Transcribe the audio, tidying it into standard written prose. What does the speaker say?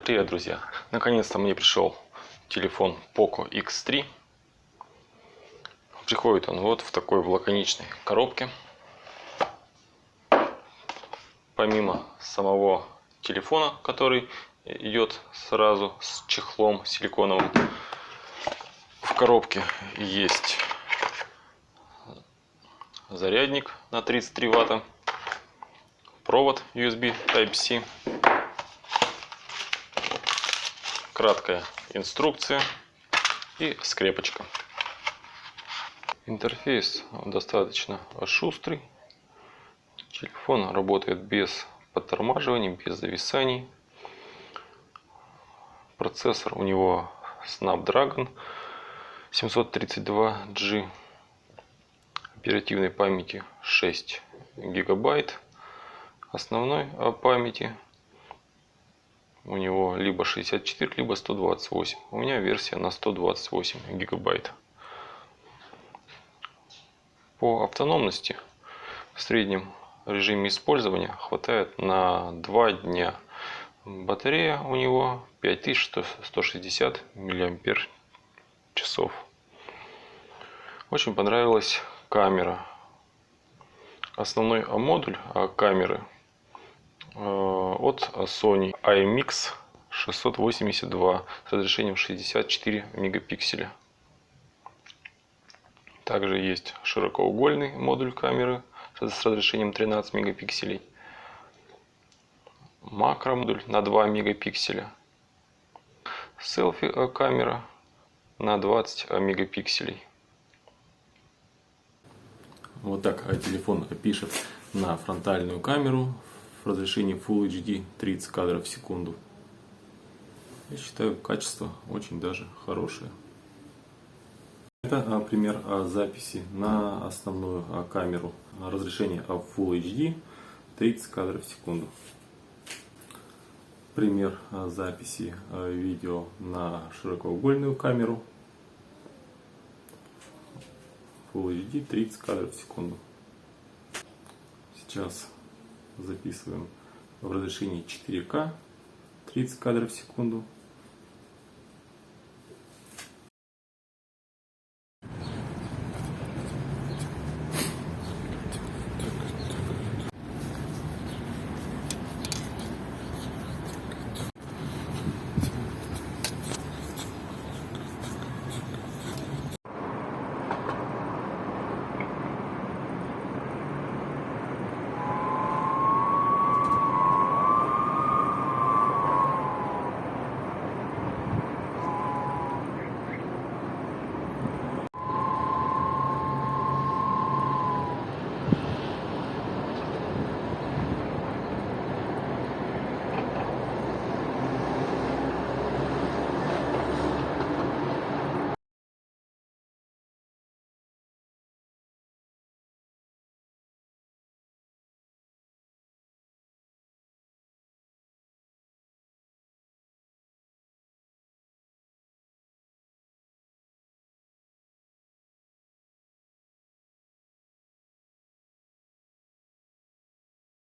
Привет, друзья! Наконец-то мне пришел телефон Poco X3. Приходит он вот в такой лаконичной коробке. Помимо самого телефона, который идет сразу с чехлом силиконовым, в коробке есть зарядник на 33 ватта, провод USB Type-C, краткая инструкция и скрепочка. Интерфейс достаточно шустрый. Телефон работает без подтормаживаний, без зависаний. Процессор у него Snapdragon 732G. Оперативной памяти 6 гигабайт. Основной памяти у него либо 64, либо 128. У меня версия на 128 гигабайт. По автономности в среднем режиме использования хватает на 2 дня. Батарея у него 5160 мАч. Очень понравилась камера. Основной модуль камеры от Sony IMX 682 с разрешением 64 мегапикселя. Также есть широкоугольный модуль камеры с разрешением 13 мегапикселей. Макромодуль на 2 мегапикселя. Селфи камера на 20 мегапикселей. Вот так телефон пишет на фронтальную камеру в разрешении Full HD 30 кадров в секунду. Я считаю, качество очень даже хорошее. Это пример записи на основную камеру. Разрешение Full HD 30 кадров в секунду. Пример записи видео на широкоугольную камеру. Full HD 30 кадров в секунду. Сейчас записываем в разрешении 4К 30 кадров в секунду.